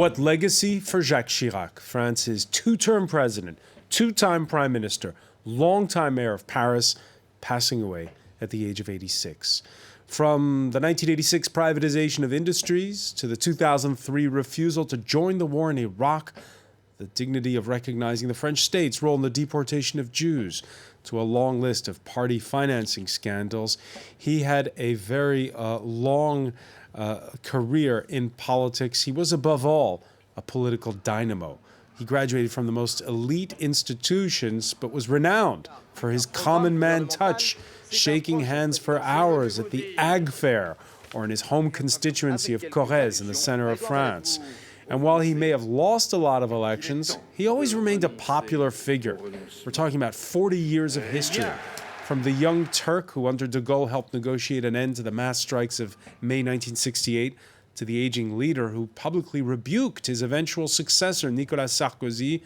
What legacy for Jacques Chirac, France's two-term president, two-time prime minister, longtime mayor of Paris, passing away at the age of 86. From the 1986 privatization of industries to the 2003 refusal to join the war in Iraq, the dignity of recognizing the French state's role in the deportation of Jews, to a long list of party financing scandals, he had a very long career in politics. He was, above all, a political dynamo. He graduated from the most elite institutions, but was renowned for his common man touch, shaking hands for hours at the Ag Fair or in his home constituency of Corrèze in the center of France. And while he may have lost a lot of elections, he always remained a popular figure. We're talking about 40 years of history. From the young Turk who under de Gaulle helped negotiate an end to the mass strikes of May 1968, to the aging leader who publicly rebuked his eventual successor, Nicolas Sarkozy.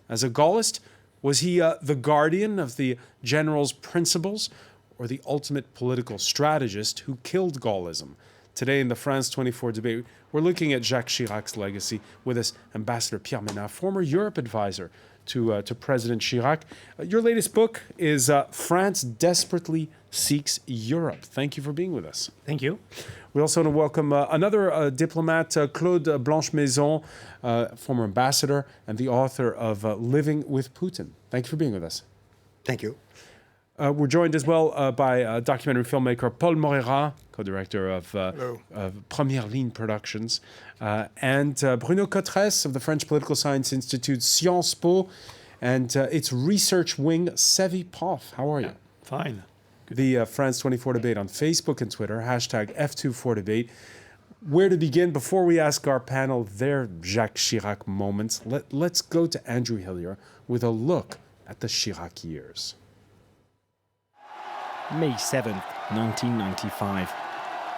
As a Gaullist, was he the guardian of the general's principles or the ultimate political strategist who killed Gaullism? Today in the France 24 debate, we're looking at Jacques Chirac's legacy. With us, Ambassador Pierre Menat, former Europe advisor to President Chirac. Your latest book is France Desperately Seeks Europe. Thank you for being with us. Thank you. We also want to welcome another diplomat, Claude Blanche-Maison, former ambassador and the author of Living with Putin. Thank you for being with us. Thank you. We're joined as well by documentary filmmaker Paul Moreira, co-director of Première Ligne Productions, and Bruno Cotres of the French Political Science Institute Sciences Po, and its research wing, Cevipof. How are you? Fine. Good. The France 24 debate on Facebook and Twitter, hashtag F24debate. Where to begin? Before we ask our panel their Jacques Chirac moments, let's go to Andrew Hillier with a look at the Chirac years. May 7th, 1995.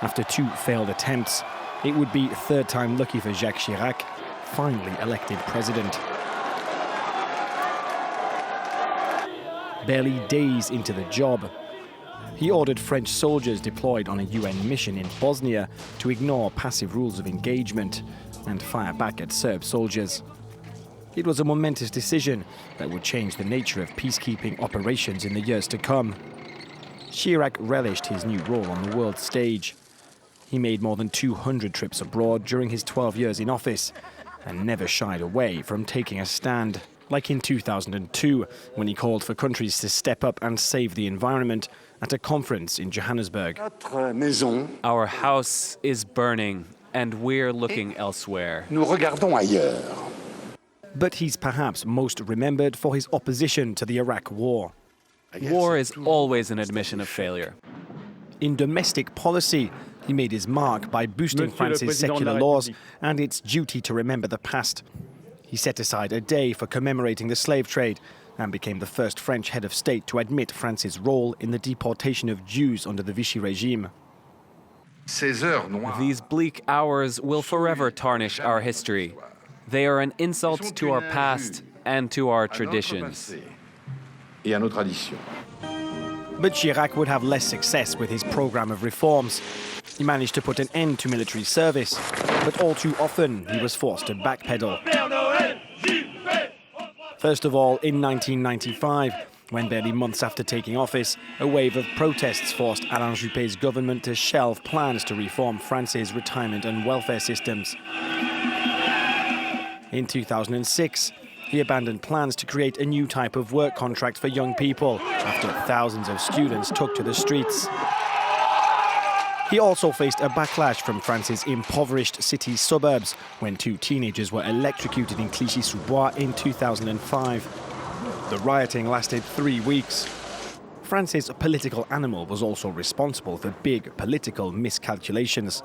After two failed attempts, it would be third time lucky for Jacques Chirac, finally elected president. Barely days into the job, he ordered French soldiers deployed on a UN mission in Bosnia to ignore passive rules of engagement and fire back at Serb soldiers. It was a momentous decision that would change the nature of peacekeeping operations in the years to come. Chirac relished his new role on the world stage. He made more than 200 trips abroad during his 12 years in office and never shied away from taking a stand, like in 2002, when he called for countries to step up and save the environment at a conference in Johannesburg. Our house is burning and we're looking elsewhere. But he's perhaps most remembered for his opposition to the Iraq war. War is always an admission of failure. In domestic policy, he made his mark by boosting France's secular laws and its duty to remember the past. He set aside a day for commemorating the slave trade and became the first French head of state to admit France's role in the deportation of Jews under the Vichy regime. These bleak hours will forever tarnish our history. They are an insult to our past and to our traditions. But Chirac would have less success with his program of reforms. He managed to put an end to military service, but all too often he was forced to backpedal. First of all, in 1995, when barely months after taking office, a wave of protests forced Alain Juppé's government to shelve plans to reform France's retirement and welfare systems. In 2006, he abandoned plans to create a new type of work contract for young people after thousands of students took to the streets. He also faced a backlash from France's impoverished city suburbs when two teenagers were electrocuted in Clichy-sous-Bois in 2005. The rioting lasted 3 weeks. France's political animal was also responsible for big political miscalculations.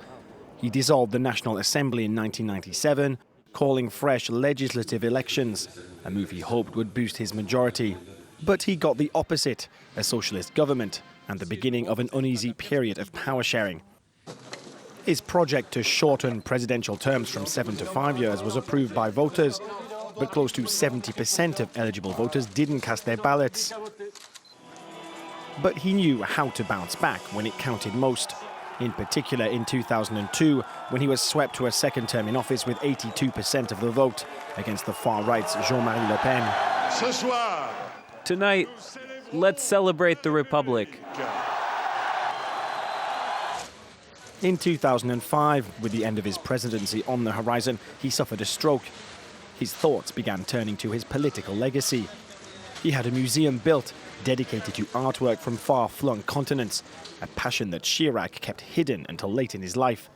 He dissolved the National Assembly in 1997, calling fresh legislative elections, a move he hoped would boost his majority. But he got the opposite, a socialist government, and the beginning of an uneasy period of power sharing. His project to shorten presidential terms from 7 to 5 years was approved by voters, but close to 70% of eligible voters didn't cast their ballots. But he knew how to bounce back when it counted most. in particular in 2002, when he was swept to a second term in office with 82% of the vote against the far-right's Jean-Marie Le Pen. Tonight, let's celebrate the Republic. In 2005, with the end of his presidency on the horizon, he suffered a stroke. His thoughts began turning to his political legacy. He had a museum built, dedicated to artwork from far-flung continents, a passion that Chirac kept hidden until late in his life.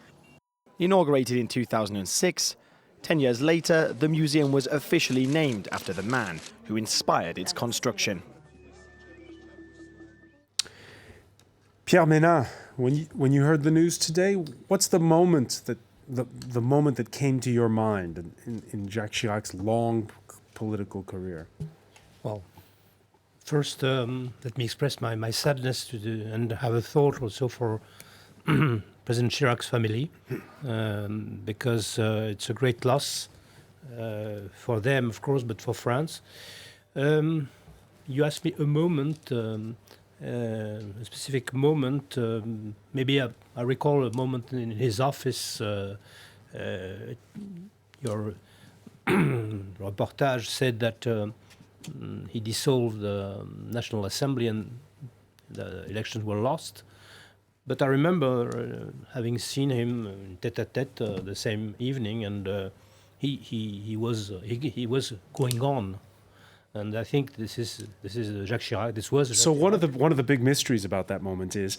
Inaugurated in 2006, 10 years later, the museum was officially named after the man who inspired its construction. Pierre Ménard, when you heard the news today, what's the moment that the moment that came to your mind in Jacques Chirac's long political career? Well, first, let me express my sadness and have a thought also for President Chirac's family, because it's a great loss for them, of course, but for France. You asked me a moment, a specific moment. Maybe I recall a moment in his office. Your reportage said that he dissolved the National Assembly and the elections were lost. But I remember having seen him tête-à-tête the same evening, and he was going on. And I think this is Jacques Chirac. This was Jacques Chirac. One of the big mysteries about that moment is,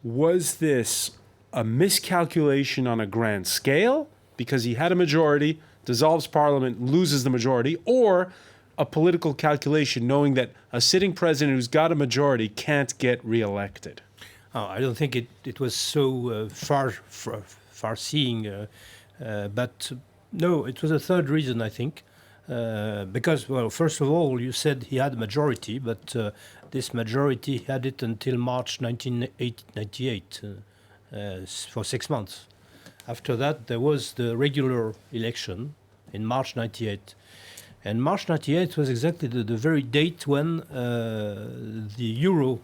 was this a miscalculation on a grand scale because he had a majority, dissolves parliament, loses the majority, or a political calculation knowing that a sitting president who's got a majority can't get reelected? Oh, I don't think it was so far-seeing, but no, it was a third reason, I think. Because, well, first of all, you said he had a majority, but this majority had it until March 1998, for 6 months. After that, there was the regular election in March 98. And March 98 was exactly the very date when the euro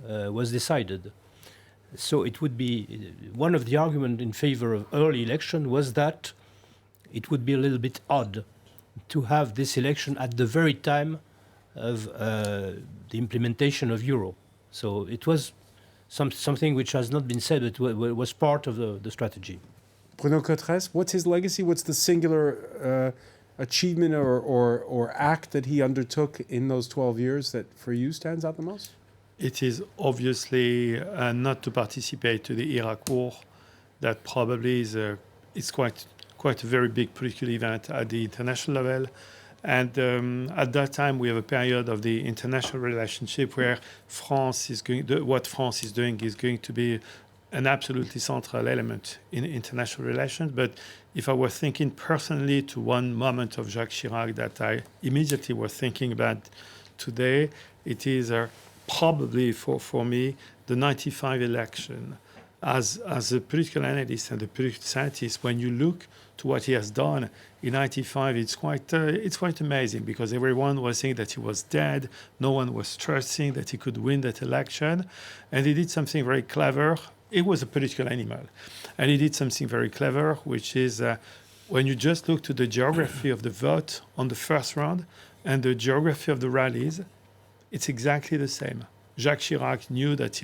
was decided. So it would be, one of the arguments in favor of early election was that it would be a little bit odd to have this election at the very time of the implementation of euro. So it was something which has not been said, but was part of the strategy. Bruno Cotres, what's his legacy? What's the singular achievement or act that he undertook in those 12 years that for you stands out the most? It is obviously not to participate to the Iraq war. That probably is quite a very big political event at the international level. And at that time, we have a period of the international relationship where what France is doing is going to be an absolutely central element in international relations. But if I were thinking personally to one moment of Jacques Chirac that I immediately was thinking about today, it is probably for me the 95 election. As a political analyst and a political scientist, when you look to what he has done in 95, it's quite amazing, because everyone was saying that he was dead. No one was trusting that he could win that election. And he did something very clever. It was a political animal. And he did something very clever, which is when you just look to the geography of the vote on the first round and the geography of the rallies, it's exactly the same. Jacques Chirac knew that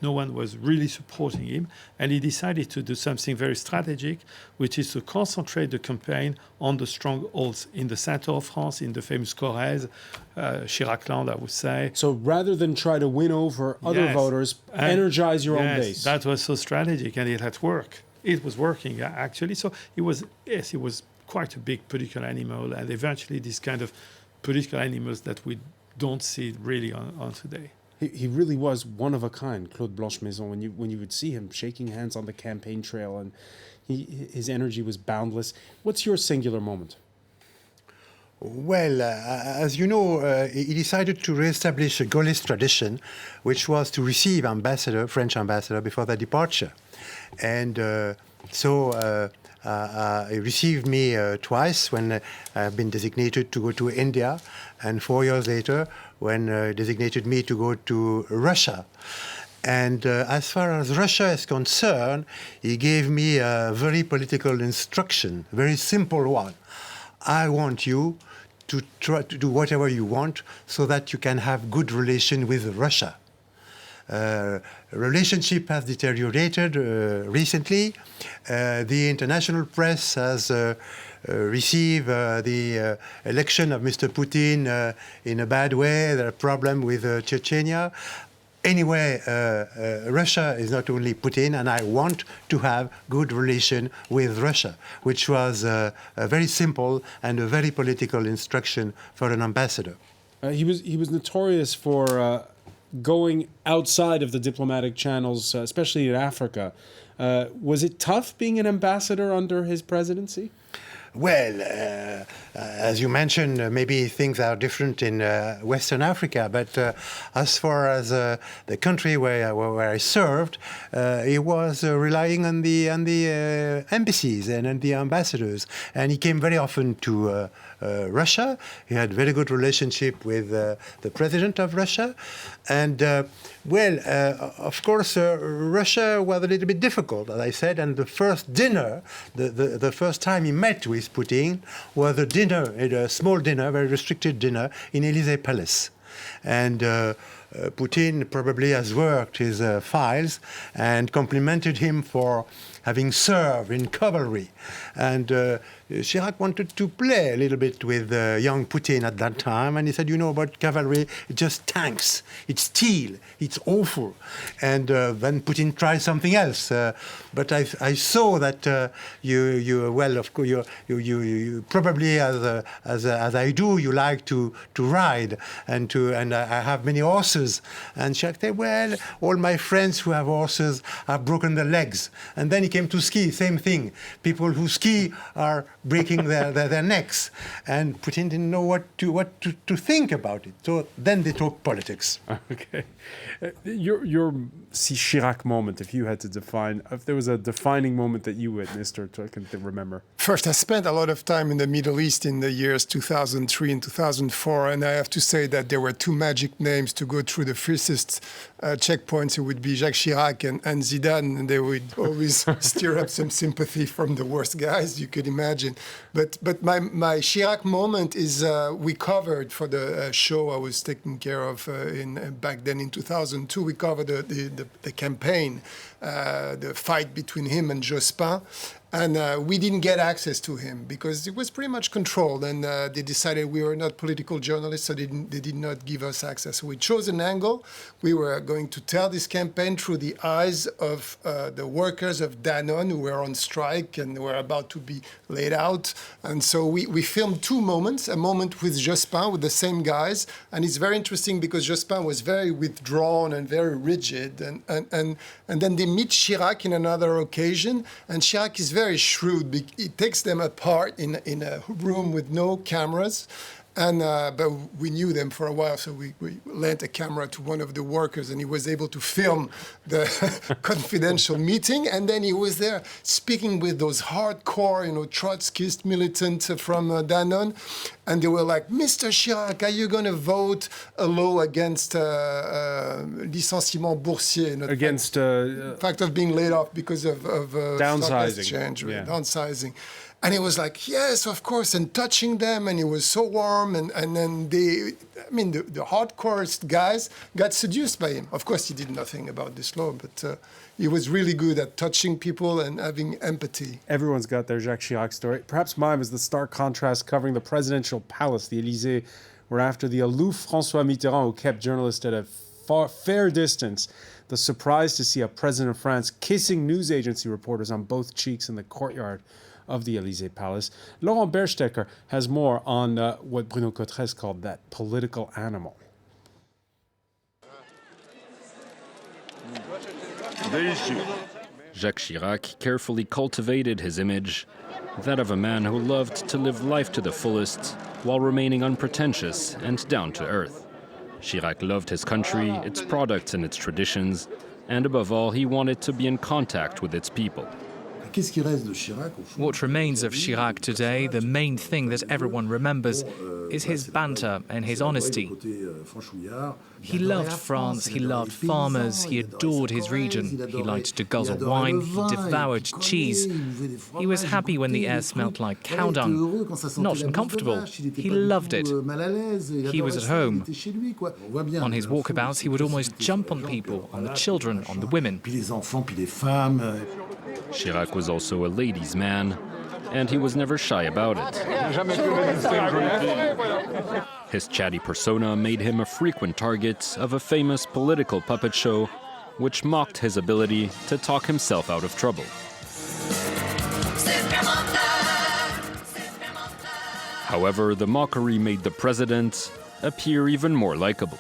no one was really supporting him, and he decided to do something very strategic, which is to concentrate the campaign on the strongholds in the center of France, in the famous Corrèze, Chiracland, I would say. So rather than try to win over other voters, energize your own base. That was so strategic, and it had worked. It was working, actually. So he was quite a big political animal, and eventually these kind of political animals that we don't see really on today. He really was one of a kind, Claude Blanche-Maison. When you would see him shaking hands on the campaign trail, and his energy was boundless. What's your singular moment? Well, as you know, he decided to reestablish a Gaullist tradition, which was to receive French ambassador before their departure. And so he received me twice when I've been designated to go to India, and 4 years later when designated me to go to Russia. And as far as Russia is concerned, he gave me a very political instruction, very simple one. I want you to try to do whatever you want so that you can have good relation with Russia. Relationship has deteriorated recently. The international press has received the election of Mr. Putin in a bad way. There are problems with Chechnya. Anyway, Russia is not only Putin, and I want to have good relation with Russia, which was a very simple and a very political instruction for an ambassador. He was notorious for going outside of the diplomatic channels, especially in Africa. Was it tough being an ambassador under his presidency? Well, as you mentioned, maybe things are different in Western Africa, but as far as the country where I served, he was relying on the embassies and on the ambassadors, and he came very often to Russia. He had very good relationship with the president of Russia, and of course, Russia was a little bit difficult, as I said, and the first dinner, the first time he met with Putin was a small dinner, very restricted dinner in Élysée Palace. And Putin probably has worked his files and complimented him for having served in cavalry. And Chirac wanted to play a little bit with young Putin at that time, and he said, you know about cavalry, it's just tanks, it's steel, it's awful. And then Putin tried something else. But I saw that you probably as I do, you like to ride and I have many horses. And Chirac said, well, all my friends who have horses have broken their legs. And then he came to ski, same thing. People who ski are breaking their necks. And Putin didn't know what to think about it. So then they talked politics. Okay. Your Chirac moment, if you had to define, if there was a defining moment that you witnessed or can remember. First, I spent a lot of time in the Middle East in the years 2003 and 2004, and I have to say that there were two magic names to go through the fiercest checkpoints. It would be Jacques Chirac and Zidane, and they would always stir up some sympathy from the worst guys you could imagine. But my Chirac moment is we covered for the show I was taking care of back then in 2002. We covered the campaign, the fight between him and Jospin. And we didn't get access to him because it was pretty much controlled. And they decided we were not political journalists, so they did not give us access. So we chose an angle. We were going to tell this campaign through the eyes of the workers of Danone who were on strike and were about to be laid out. And so we filmed two moments, a moment with Jospin, with the same guys. And it's very interesting because Jospin was very withdrawn and very rigid. And then they meet Chirac in another occasion. And Chirac is very shrewd. He takes them apart in a room with no cameras. And but we knew them for a while, so we lent a camera to one of the workers, and he was able to film the confidential meeting. And then he was there speaking with those hardcore, Trotskyist militants from Danone, and they were like, "Mr. Chirac, are you going to vote a law against licenciement boursier, Against fact of being laid off because of downsizing, exchange, downsizing?" And he was like, yes, of course, and touching them, and he was so warm, and then the hardcore guys got seduced by him. Of course, he did nothing about this law, but he was really good at touching people and having empathy. Everyone's got their Jacques Chirac story. Perhaps mine was the stark contrast covering the presidential palace, the Élysée, where after the aloof François Mitterrand, who kept journalists at a fair distance, the surprise to see a president of France kissing news agency reporters on both cheeks in the courtyard of the Élysée Palace. Laurent Berstecker has more on what Bruno Cotrez called that political animal. Jacques Chirac carefully cultivated his image, that of a man who loved to live life to the fullest while remaining unpretentious and down to earth. Chirac loved his country, its products and its traditions, and above all, he wanted to be in contact with its people. What remains of Chirac today, the main thing that everyone remembers, is his banter and his honesty. He loved France, he loved farmers, he adored his region, he liked to guzzle wine, he devoured cheese. He was happy when the air smelt like cow dung. Not uncomfortable, he loved it. He was at home. On his walkabouts, he would almost jump on people, on the children, on the women. Chirac was also a ladies' man, and he was never shy about it. His chatty persona made him a frequent target of a famous political puppet show, which mocked his ability to talk himself out of trouble. However, the mockery made the president appear even more likable.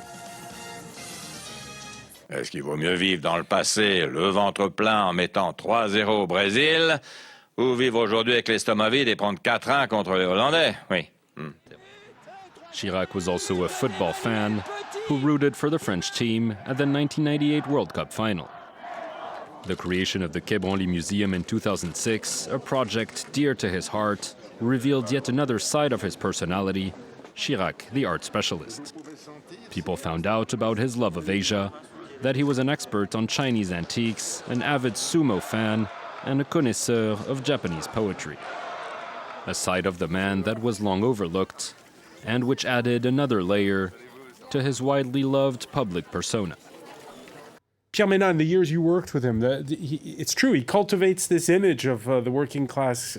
Est-ce qu'il vaut mieux vivre dans le passé, le ventre plein en mettant 3-0 au Brésil, ou vivre aujourd'hui avec l'estomac vide et prendre 4-1 contre les Hollandais? Oui. Chirac was also a football fan who rooted for the French team at the 1998 World Cup final. The creation of the Quai Branly Museum in 2006, a project dear to his heart, revealed yet another side of his personality, Chirac, the art specialist. People found out about his love of Asia, that he was an expert on Chinese antiques, an avid sumo fan, and a connoisseur of Japanese poetry. A side of the man that was long overlooked, and which added another layer to his widely loved public persona. Pierre Ménard, in the years you worked with him, it's true, he cultivates this image of the working class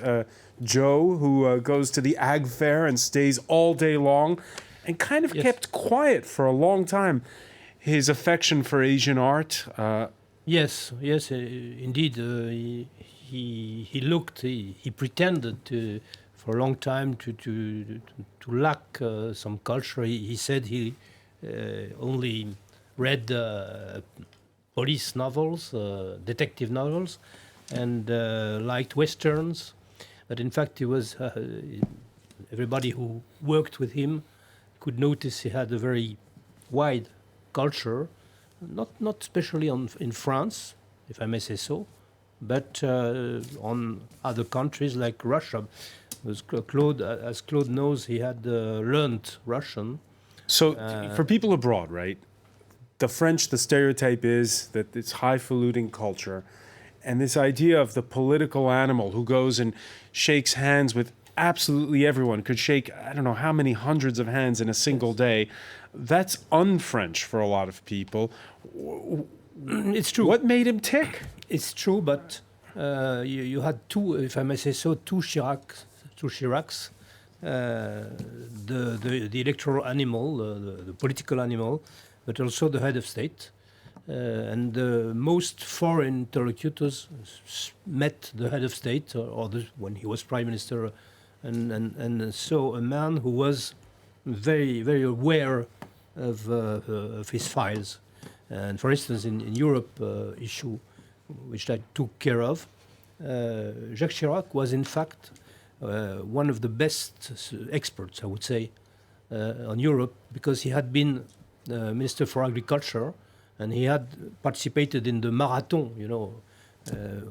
Joe who goes to the ag fair and stays all day long and kind of kept quiet for a long time. His affection for Asian art. Yes, indeed. He pretended to, for a long time to lack some culture. He said he only read police novels, detective novels, and liked westerns. But in fact, he was everybody who worked with him could notice he had a very wide culture, not especially in France, if I may say so, but on other countries like Russia. As Claude knows, he had learned Russian. So for people abroad, right, the French, the stereotype is that it's highfalutin culture, and this idea of the political animal who goes and shakes hands with absolutely everyone, could shake I don't know how many hundreds of hands in a single day. That's un-French for a lot of people. It's true. What made him tick? It's true, but you had two, if I may say so, two Chiracs. The electoral animal, the political animal, but also the head of state. And most foreign interlocutors met the head of state when he was prime minister, and so a man who was very, very aware of his files. And for instance, in Europe issue, which I took care of, Jacques Chirac was in fact one of the best experts, I would say, on Europe, because he had been Minister for Agriculture, and he had participated in the marathon,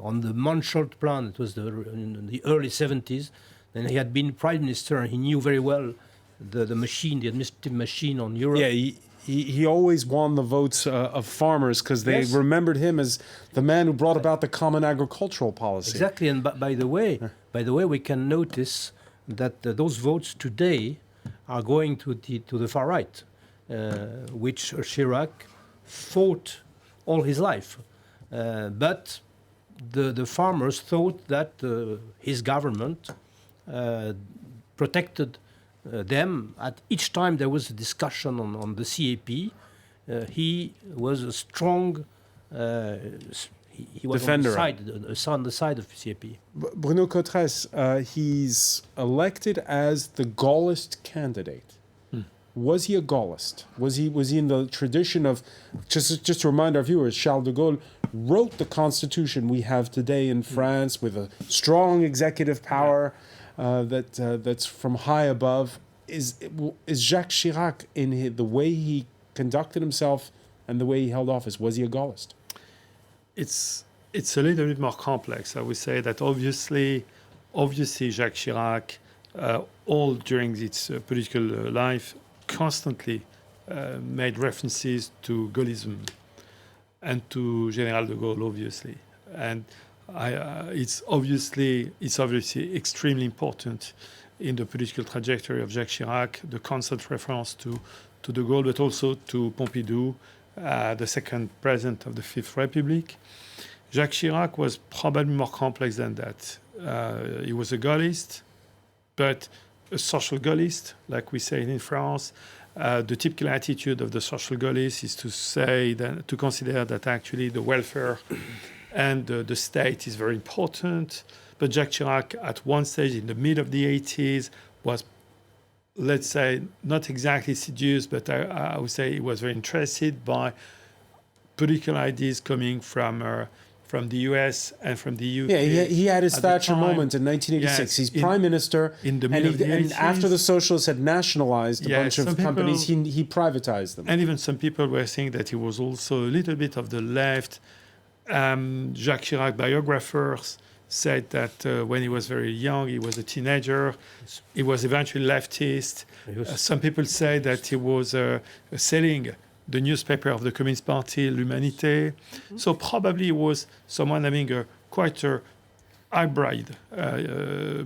on the Mansholt plan. It was in the early 70s. And he had been prime minister, and he knew very well the administrative machine on Europe. Yeah, he always won the votes of farmers because they remembered him as the man who brought about the common agricultural policy. Exactly, and by the way, we can notice that those votes today are going to the far right, which Chirac fought all his life. But the farmers thought that his government protected them. At each time there was a discussion on the CAP, he was a strong he was defender on the side of CAP. Bruno Cotres, he's elected as the Gaullist candidate. Was he a Gaullist? Was he in the tradition of, just to remind our viewers, Charles de Gaulle wrote the constitution we have today in France with a strong executive power that's from high above. Is Jacques Chirac, in the way he conducted himself and the way he held office, was he a Gaullist? It's it's a little bit more complex. I would say that obviously Jacques Chirac, all during its political life, constantly made references to Gaullism and to General de Gaulle, obviously. And it's obviously extremely important in the political trajectory of Jacques Chirac, the constant reference to de Gaulle, but also to Pompidou, the second president of the Fifth Republic. Jacques Chirac was probably more complex than that. He was a Gaullist, but a social Gaullist, like we say in France. The typical attitude of the social Gaullist is to consider that actually the welfare and the state is very important. But Jacques Chirac, at one stage in the mid of the 80s, was, let's say, not exactly seduced, but I would say he was very interested by political ideas coming from the US and from the UK. Yeah, he had his Thatcher moment in 1986. Yes, He's prime minister, in the mid of the 80s. And after the socialists had nationalized a bunch of companies, he privatized them. And even some people were saying that he was also a little bit of the left. Jacques Chirac biographers said that when he was very young, he was a teenager. He was eventually leftist. Some people say that he was selling the newspaper of the Communist Party, L'Humanité. So probably he was someone having quite a hybrid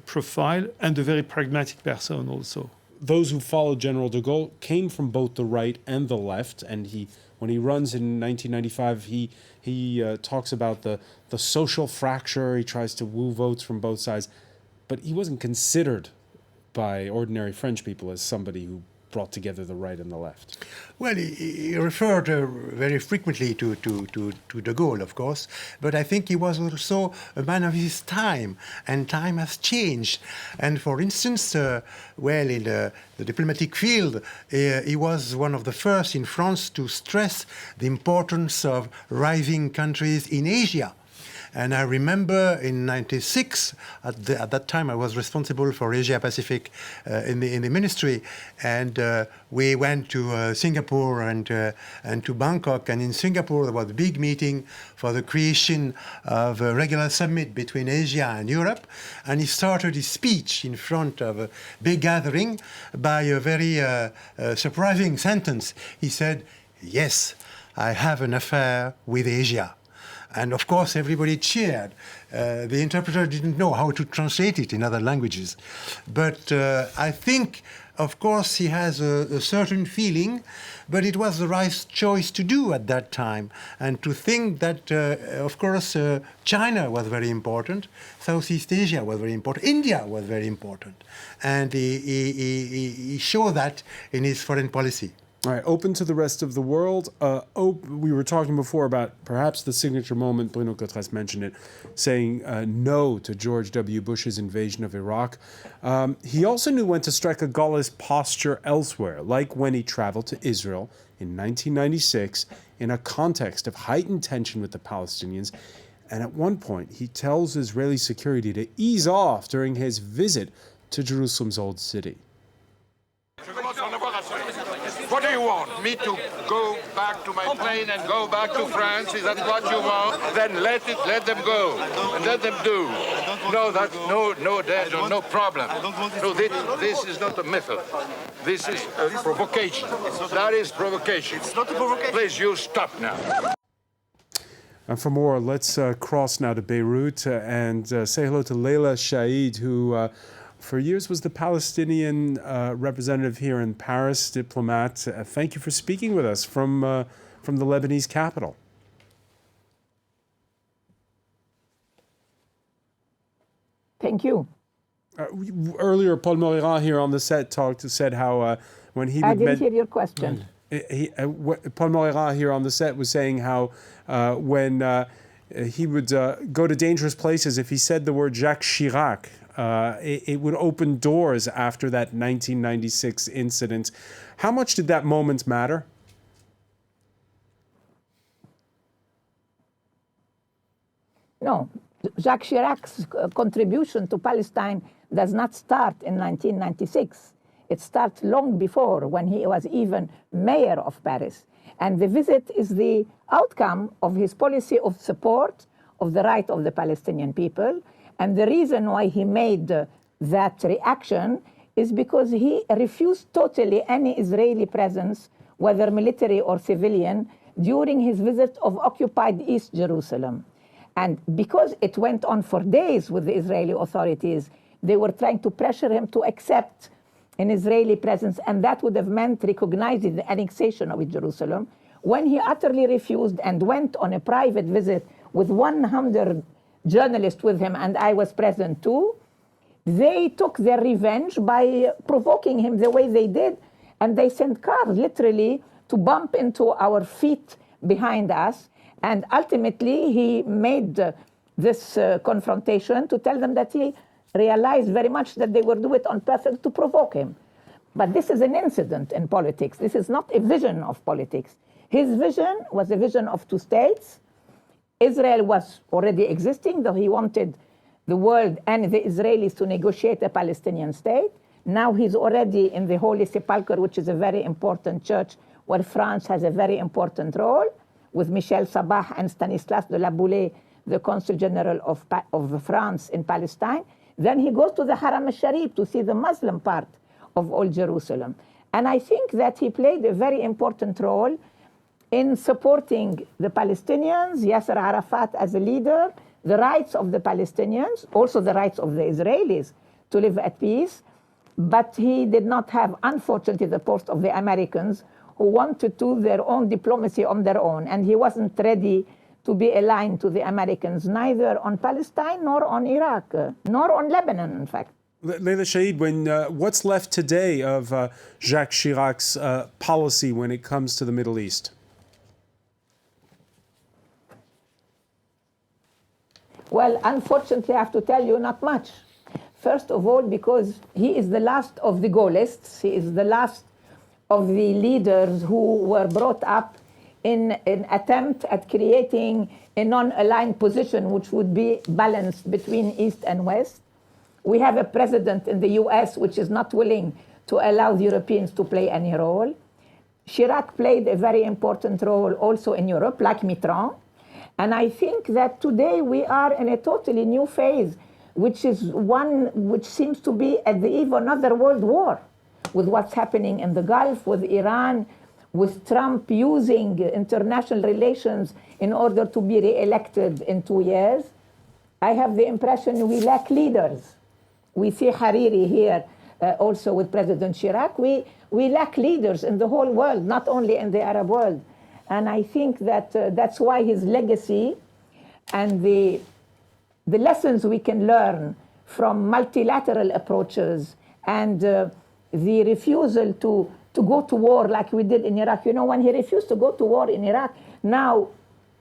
profile and a very pragmatic person also. Those who followed General de Gaulle came from both the right and the left, and when he runs in 1995, he talks about the social fracture. He tries to woo votes from both sides, but he wasn't considered by ordinary French people as somebody who brought together the right and the left. Well, he referred very frequently to de Gaulle, of course, but I think he was also a man of his time, and time has changed. And for instance, in the diplomatic field, he was one of the first in France to stress the importance of rising countries in Asia. And I remember in '96, at that time I was responsible for Asia Pacific in the ministry, and we went to Singapore and to Bangkok. And in Singapore there was a big meeting for the creation of a regular summit between Asia and Europe. And he started his speech in front of a big gathering by a very surprising sentence. He said, "Yes, I have an affair with Asia." And of course, everybody cheered. The interpreter didn't know how to translate it in other languages. But I think, of course, he has a certain feeling, but it was the right choice to do at that time. And to think that, of course, China was very important, Southeast Asia was very important, India was very important. And he showed that in his foreign policy. All right, open to the rest of the world. We were talking before about perhaps the signature moment, Bruno Cotres mentioned it, saying no to George W. Bush's invasion of Iraq. He also knew when to strike a Gaullist posture elsewhere, like when he traveled to Israel in 1996 in a context of heightened tension with the Palestinians. And at one point, he tells Israeli security to ease off during his visit to Jerusalem's Old City. What do you want? Me to go back to my plane and go back to France? Is that what you want? Then let them go and let them do. No, that's no problem. No, this is not a method. This is a provocation. That is provocation. It's not a provocation. Please, you stop now. And for more, let's cross now to Beirut and say hello to Leila Shaid, who for years was the Palestinian representative here in Paris, diplomat. Thank you for speaking with us from the Lebanese capital. Thank you. Earlier, Paul Moreira here on the set said how when he would... I didn't hear your question. Paul Moreira here on the set was saying how when he would go to dangerous places, if he said the word Jacques Chirac, it would open doors after that 1996 incident. How much did that moment matter? No. Jacques Chirac's contribution to Palestine does not start in 1996. It starts long before, when he was even mayor of Paris. And the visit is the outcome of his policy of support of the right of the Palestinian people. And the reason why he made that reaction is because he refused totally any Israeli presence, whether military or civilian, during his visit of occupied East Jerusalem. And because it went on for days with the Israeli authorities, they were trying to pressure him to accept an Israeli presence, and that would have meant recognizing the annexation of Jerusalem. When he utterly refused and went on a private visit with 100 journalists with him, and I was present too, they took their revenge by provoking him the way they did, and they sent cars literally to bump into our feet behind us. And ultimately, he made this confrontation to tell them that he realized very much that they were doing it on purpose to provoke him. But this is an incident in politics. This is not a vision of politics. His vision was a vision of two states. Israel was already existing, though he wanted the world and the Israelis to negotiate a Palestinian state. Now he's already in the Holy Sepulchre, which is a very important church where France has a very important role, with Michel Sabah and Stanislas de la Boulay, the Consul General of France in Palestine. Then he goes to the Haram al-Sharif to see the Muslim part of Old Jerusalem. And I think that he played a very important role in supporting the Palestinians, Yasser Arafat as a leader, the rights of the Palestinians, also the rights of the Israelis to live at peace. But he did not have, unfortunately, the post of the Americans, who wanted to do their own diplomacy on their own. And he wasn't ready to be aligned to the Americans, neither on Palestine, nor on Iraq, nor on Lebanon, in fact. Leila Shaid, what's left today of Jacques Chirac's policy when it comes to the Middle East? Well, unfortunately, I have to tell you, not much. First of all, because he is the last of the Gaullists. He is the last of the leaders who were brought up in an attempt at creating a non-aligned position which would be balanced between East and West. We have a president in the US which is not willing to allow the Europeans to play any role. Chirac played a very important role also in Europe, like Mitterrand. And I think that today we are in a totally new phase, which is one which seems to be at the eve of another world war, with what's happening in the Gulf, with Iran, with Trump using international relations in order to be re-elected in 2 years. I have the impression we lack leaders. We see Hariri here also with President Chirac. We lack leaders in the whole world, not only in the Arab world. And I think that that's why his legacy and the lessons we can learn from multilateral approaches and the refusal to go to war like we did in Iraq. You know, when he refused to go to war in Iraq, now,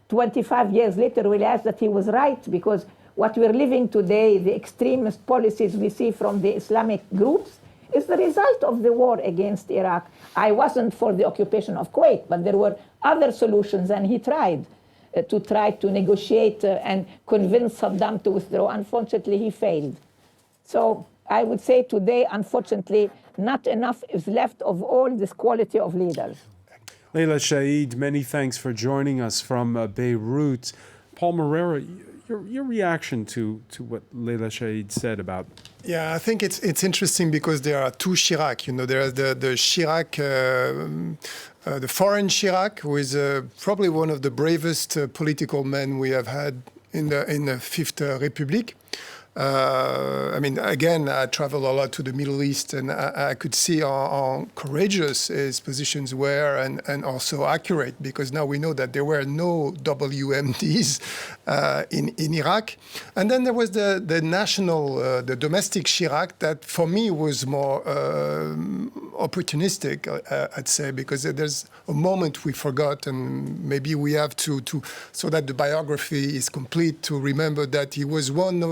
25 years later, we realize that he was right, because what we're living today, the extremist policies we see from the Islamic groups, is the result of the war against Iraq. I wasn't for the occupation of Kuwait, but there were other solutions, and he tried to negotiate and convince Saddam to withdraw. Unfortunately, he failed. So I would say today, unfortunately, not enough is left of all this quality of leaders. Leila Shaid, many thanks for joining us from Beirut. Paul Moreira, your reaction to what Leila Shaid said about... Yeah, I think it's interesting because there are two Chirac. You know, there is the Chirac, the foreign Chirac, who is probably one of the bravest political men we have had in the Fifth Republic. I mean, again, I travel a lot to the Middle East, and I could see how courageous his positions were and also accurate, because now we know that there were no WMDs in Iraq. And then there was the national, the domestic Chirac that for me was more opportunistic, I'd say, because there's a moment we forgot, and maybe we have to so that the biography is complete, to remember that he was one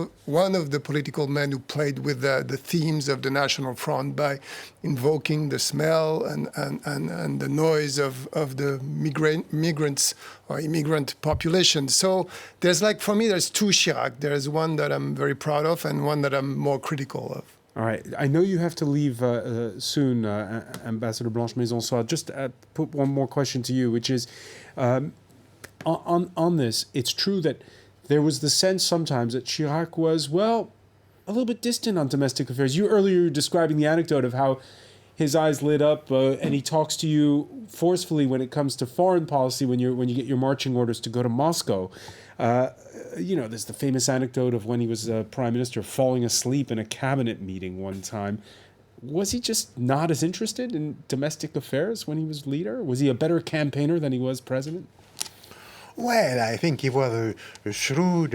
of the political men who played with the themes of the National Front by invoking the smell and the noise of the migrants or immigrant population. So there's, like, for me, there's two Chirac. There's one that I'm very proud of and one that I'm more critical of. All right. I know you have to leave soon, Ambassador Blanche-Maison, so I'll just put one more question to you, which is, on this, it's true that there was the sense sometimes that Chirac was, well, a little bit distant on domestic affairs. You earlier were describing the anecdote of how his eyes lit up and he talks to you forcefully when it comes to foreign policy when you get your marching orders to go to Moscow. There's the famous anecdote of when he was prime minister falling asleep in a cabinet meeting one time. Was he just not as interested in domestic affairs when he was leader? Was he a better campaigner than he was president? Well, I think he was a shrewd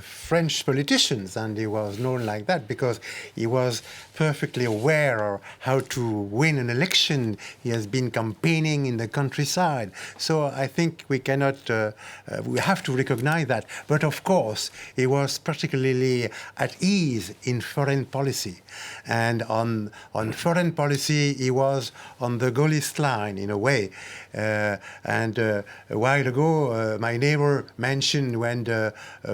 French politician, and he was known like that because he was perfectly aware of how to win an election. He has been campaigning in the countryside. So I think we cannot, we have to recognize that. But of course, he was particularly at ease in foreign policy. And on foreign policy, he was on the Gaullist line in a way. And a while ago, my neighbor mentioned when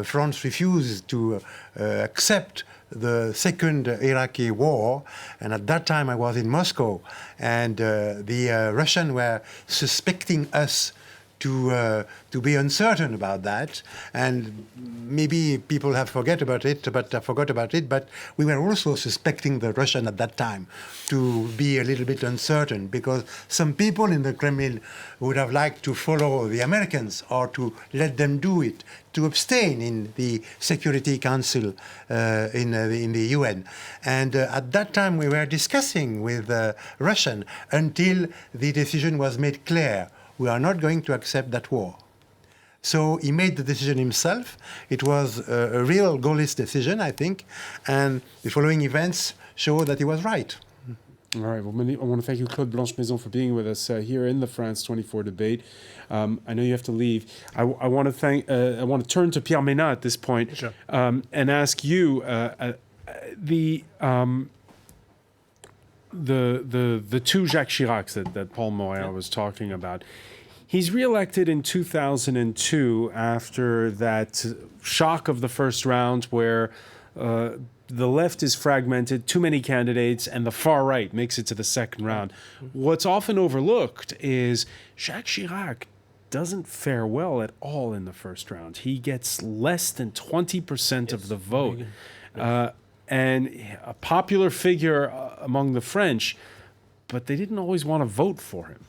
France refused to accept the second Iraqi war, and at that time I was in Moscow, and the Russians were suspecting us to be uncertain about that, and maybe people have forgot about it, but we were also suspecting the Russian at that time to be a little bit uncertain, because some people in the Kremlin would have liked to follow the Americans or to let them do it, to abstain in the Security Council in the UN. And at that time we were discussing with Russian until the decision was made clear. We are not going to accept that war. So he made the decision himself. It was a real Gaullist decision, I think, and the following events show that he was right. All right. Well, I want to thank you, Claude Blanche-Maison, for being with us here in the France 24 debate. I know you have to leave. I want to turn to Pierre Ménat at this point, sure. And ask you the two Jacques Chiracs that Paul Moya was talking about. He's reelected in 2002 after that shock of the first round where the left is fragmented, too many candidates, and the far right makes it to the second round. What's often overlooked is Jacques Chirac doesn't fare well at all in the first round. He gets less than 20% of the vote. And a popular figure among the French, but they didn't always want to vote for him.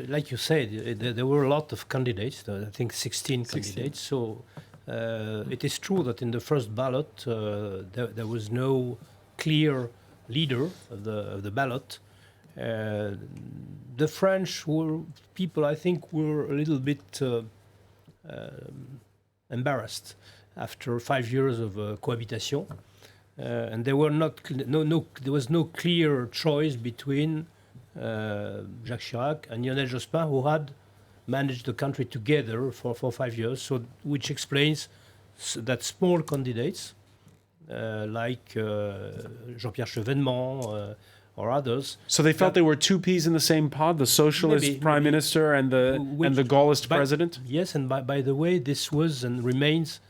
Like you said, there were a lot of candidates, I think 16 candidates. So it is true that in the first ballot, there was no clear leader of the ballot. The French people, I think, were a little bit embarrassed after 5 years of cohabitation, and there was no clear choice between Jacques Chirac and Lionel Jospin, who had managed the country together for 5 years. So, which explains that small candidates like Jean-Pierre Chevènement or others. So they felt they were two peas in the same pod: the socialist prime minister and the Gaullist president. Yes, and by the way, this was and remains,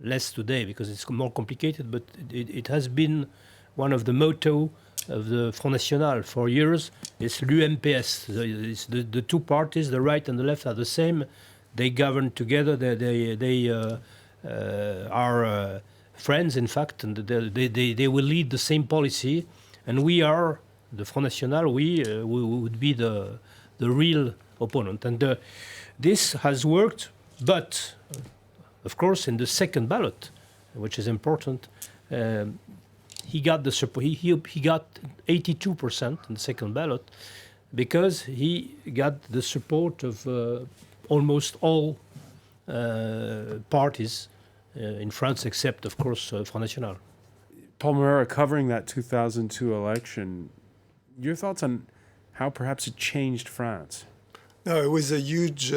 less today because it's more complicated, but it has been one of the motto of the Front National for years. It's l'UMPS. The two parties, the right and the left, are the same. They govern together. They are friends, in fact, and they will lead the same policy. And we are the Front National. We would be the real opponent. And this has worked, but of course, in the second ballot, which is important, he got the support. He got 82% in the second ballot because he got the support of almost all parties in France, except, of course, Front National. Paul Moya, covering that 2002 election, your thoughts on how perhaps it changed France? No, it was a huge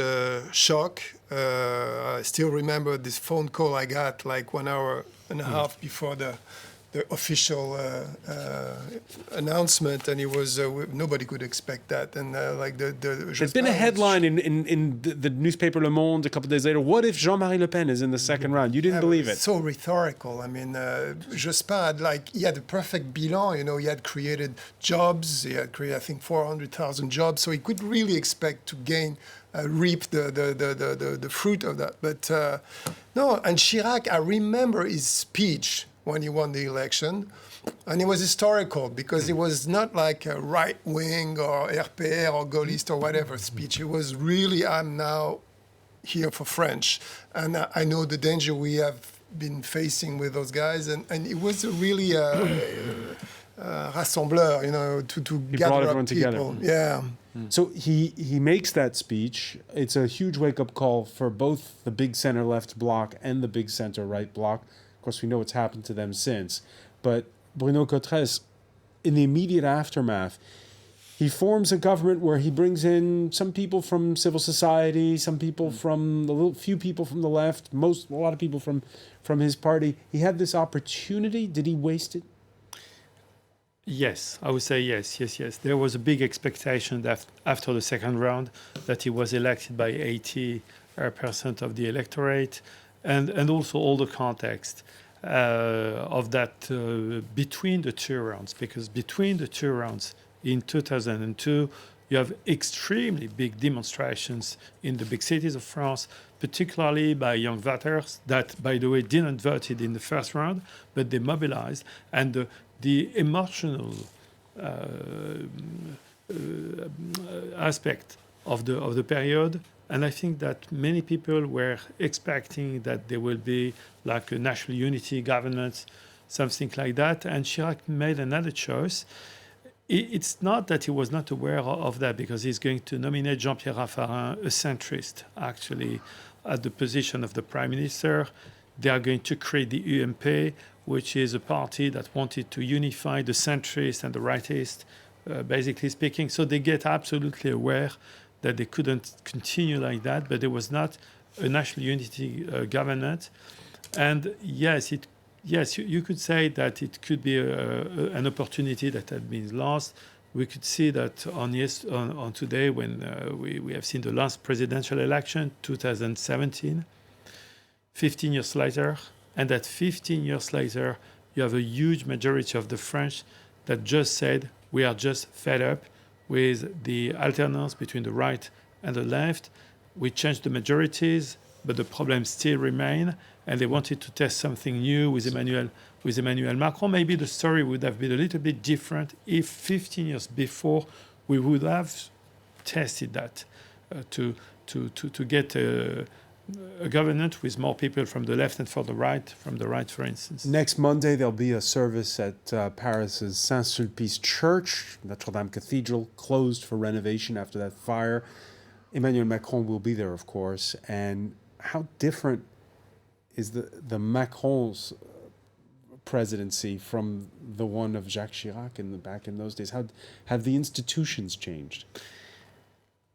shock. I still remember this phone call I got like 1 hour and a half before the the official announcement, and it was nobody could expect that. And like there's been a headline in the newspaper Le Monde a couple of days later. What if Jean-Marie Le Pen is in the second round? You didn't believe it. So rhetorical. I mean, Jospin he had a perfect bilan. You know, he had created jobs. He had created, I think, 400,000 jobs. So he could really expect to reap the fruit of that. But no, and Chirac, I remember his speech when he won the election, and it was historical because it was not like a right-wing or RPR or Gaulliste or whatever speech. It was really, I'm now here for French, and I know the danger we have been facing with those guys, and it was really rassembleur, you know, to gather up people. Together. Yeah. So he makes that speech. It's a huge wake-up call for both the big center-left bloc and the big center-right bloc. Of course, we know what's happened to them since. But Bruno Cotres, in the immediate aftermath, he forms a government where he brings in some people from civil society, some people from few people from the left, a lot of people from his party. He had this opportunity. Did he waste it? Yes, I would say yes. There was a big expectation that after the second round that he was elected by 80% of the electorate, and also all the context of that between the two rounds, because between the two rounds in 2002, you have extremely big demonstrations in the big cities of France, particularly by young voters that, by the way, didn't vote in the first round, but they mobilized, and the emotional aspect of the period. And I think that many people were expecting that there will be like a national unity government, something like that. And Chirac made another choice. It's not that he was not aware of that, because he's going to nominate Jean-Pierre Raffarin, a centrist, actually, at the position of the prime minister. They are going to create the UMP, which is a party that wanted to unify the centrist and the rightist, basically speaking. So they get absolutely aware that they couldn't continue like that, but there was not a national unity government. And yes, you could say that it could be an opportunity that had been lost. We could see that on today, when we have seen the last presidential election, 2017, 15 years later, and that 15 years later, you have a huge majority of the French that just said, we are just fed up with the alternance between the right and the left. We changed the majorities, but the problems still remain, and they wanted to test something new with Emmanuel Macron. Maybe the story would have been a little bit different if 15 years before we would have tested that to get a government with more people from the left and from the right, for instance. Next Monday, there'll be a service at Paris's Saint-Sulpice Church. Notre-Dame Cathedral closed for renovation after that fire. Emmanuel Macron will be there, of course. And how different is the Macron's presidency from the one of Jacques Chirac back in those days? How have the institutions changed?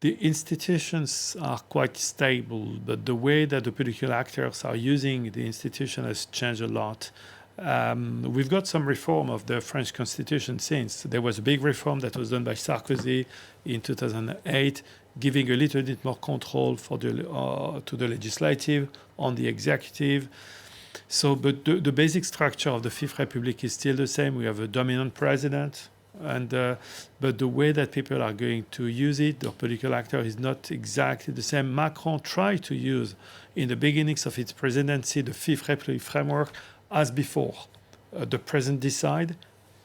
The institutions are quite stable, but the way that the political actors are using the institution has changed a lot. We've got some reform of the French constitution since. There was a big reform that was done by Sarkozy in 2008, giving a little bit more control to the legislative on the executive. So, but the basic structure of the Fifth Republic is still the same. We have a dominant president, but the way that people are going to use it, the political actor, is not exactly the same. Macron tried to use, in the beginnings of its presidency, the Fifth Republic framework as before. The president decide,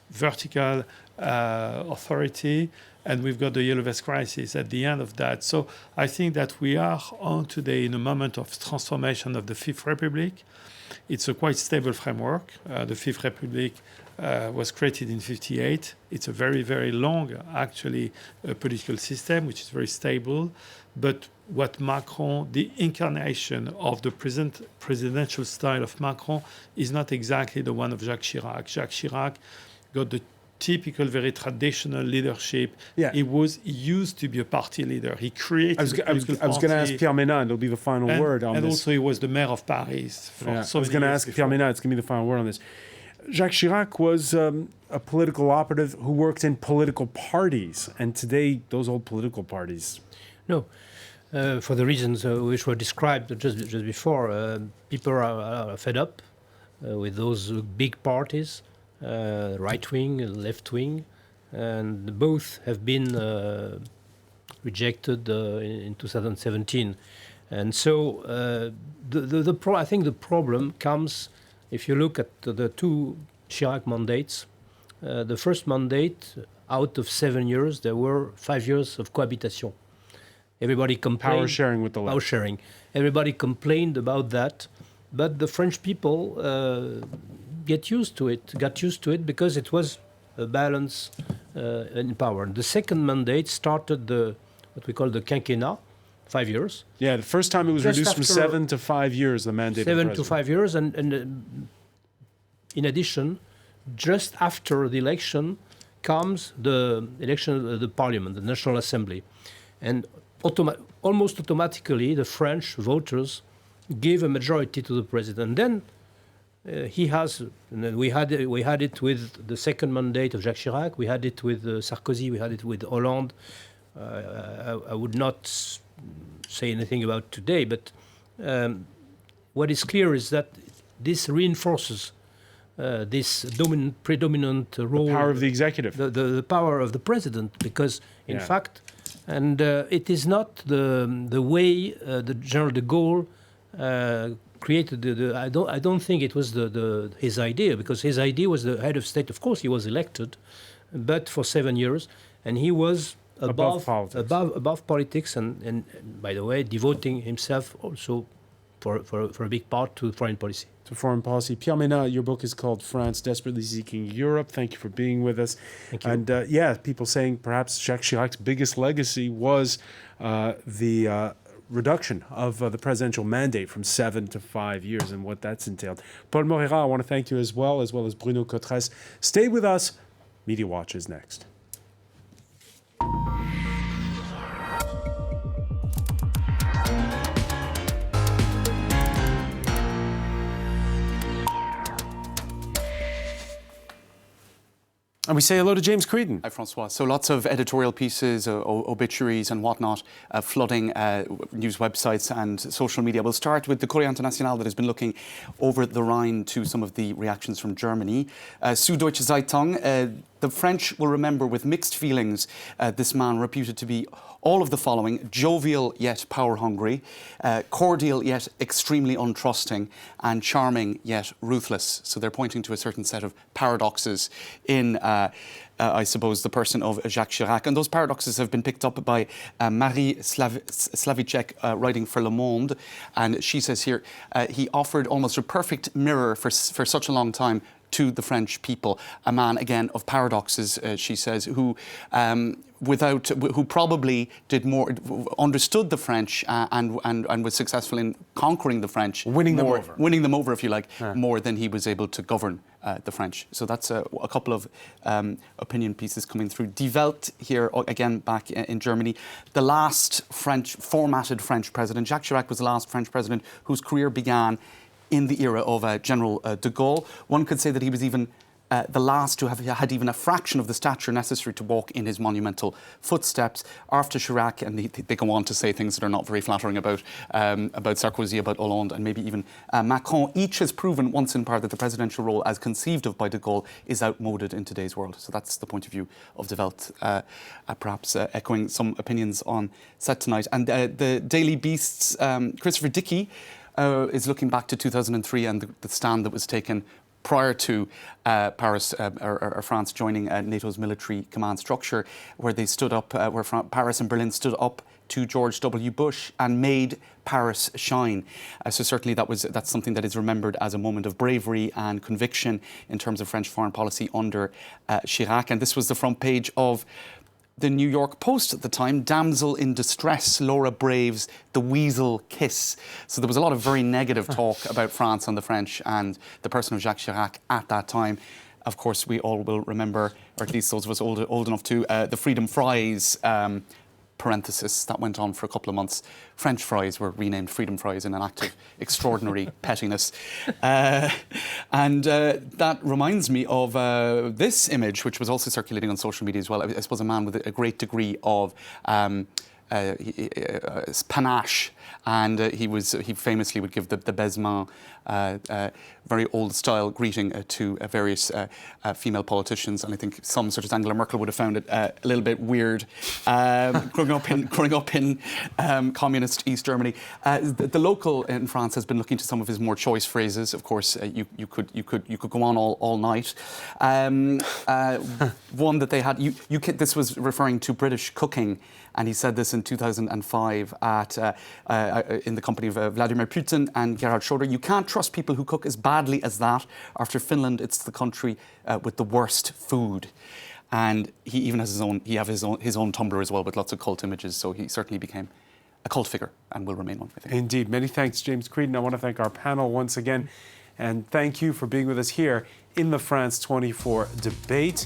vertical authority, and we've got the Yellow Vest crisis at the end of that. So I think that we are on today in a moment of transformation of the Fifth Republic. It's a quite stable framework. The Fifth Republic was created in 1958. It's a very, very long, actually, political system, which is very stable. But what Macron, the incarnation of the presidential style of Macron, is not exactly the one of Jacques Chirac. Jacques Chirac got the typical, very traditional leadership. Yeah. He used to be a party leader. He created. I was going to ask Pierre Ménard, and it'll be the final word on this. And also, he was the mayor of Paris. I was going to ask Pierre Ménard. It's going to be the final word on this. Jacques Chirac was a political operative who worked in political parties, and today those old political parties. No, for the reasons which were described just before, people are fed up with those big parties, right wing, left wing, and both have been rejected in 2017. And so I think the problem comes if you look at the two Chirac mandates. The first mandate, out of 7 years, there were 5 years of cohabitation. Everybody complained. Power sharing with the left. Power sharing. Everybody complained about that, but the French people got used to it because it was a balance in power. The second mandate started what we call the quinquennat, 5 years. Yeah, the first time it was Just reduced from 7 to 5 years, the mandate of the 7 to 5 years, and in addition, just after the election comes the election of the parliament, the National Assembly. And almost automatically, the French voters gave a majority to the president. Then we had it with the second mandate of Jacques Chirac, we had it with Sarkozy, we had it with Hollande. I would not say anything about today, but what is clear is that this reinforces this predominant role. The power of the executive. The power of the president, because in fact, and it is not the way the General de Gaulle created I don't think it was his idea, because his idea was the head of state. Of course, he was elected, but for 7 years, and he was above politics, and by the way, devoting himself also for a big part to foreign policy. To foreign policy. Pierre Ménat, your book is called France Desperately Seeking Europe. Thank you for being with us. Thank you. And people saying perhaps Jacques Chirac's biggest legacy was the reduction of the presidential mandate from 7 to 5 years and what that's entailed. Paul Moreira, I want to thank you as well as Bruno Cotres. Stay with us. Media Watch is next. And we say hello to James Creedon. Hi, Francois. So lots of editorial pieces, obituaries and whatnot, flooding news websites and social media. We'll start with the Courrier International that has been looking over the Rhine to some of the reactions from Germany. Süddeutsche Zeitung, the French will remember with mixed feelings this man reputed to be all of the following: jovial yet power-hungry, cordial yet extremely untrusting, and charming yet ruthless. So they're pointing to a certain set of paradoxes in, I suppose, the person of Jacques Chirac. And those paradoxes have been picked up by Marie Slavicek, writing for Le Monde. And she says here, he offered almost a perfect mirror for such a long time to the French people. A man, again, of paradoxes, she says, who probably understood the French and was successful in conquering the French, winning them over, if you like, more than he was able to govern the French. So that's a couple of opinion pieces coming through. Die Welt here, again, back in Germany. The last formatted French president, Jacques Chirac, was the last French president whose career began in the era of General de Gaulle. One could say that he was even the last to have had even a fraction of the stature necessary to walk in his monumental footsteps. After Chirac, and they go on to say things that are not very flattering about Sarkozy, about Hollande, and maybe even Macron. Each has proven once in part that the presidential role, as conceived of by de Gaulle, is outmoded in today's world. So that's the point of view of Die Welt, perhaps echoing some opinions on set tonight. And the Daily Beast's Christopher Dickey is looking back to 2003 and the stand that was taken prior to Paris or France joining NATO's military command structure, where they stood up, where Paris and Berlin stood up to George W. Bush and made Paris shine. So certainly that's something that is remembered as a moment of bravery and conviction in terms of French foreign policy under Chirac. And this was the front page of the New York Post at the time. Damsel in distress, Laura braves the weasel kiss. So there was a lot of very negative talk about France and the French and the person of Jacques Chirac at that time. Of course, we all will remember, or at least those of us old enough to, the Freedom Fries parenthesis that went on for a couple of months. French fries were renamed freedom fries in an act of extraordinary pettiness. And that reminds me of this image, which was also circulating on social media as well. I suppose a man with a great degree of panache, and he famously would give the baisement, very old-style greeting to various female politicians, and I think some, such as Angela Merkel, would have found it a little bit weird. Growing up in communist East Germany, the local in France has been looking to some of his more choice phrases. Of course, you could go on all night. One that they had, this was referring to British cooking. And he said this in 2005 in the company of Vladimir Putin and Gerhard Schröder. You can't trust people who cook as badly as that. After Finland, it's the country with the worst food. And he even has his own Tumblr as well with lots of cult images. So he certainly became a cult figure and will remain one, I think. Indeed. Many thanks, James Creedon. I want to thank our panel once again. And thank you for being with us here in the France 24 debate.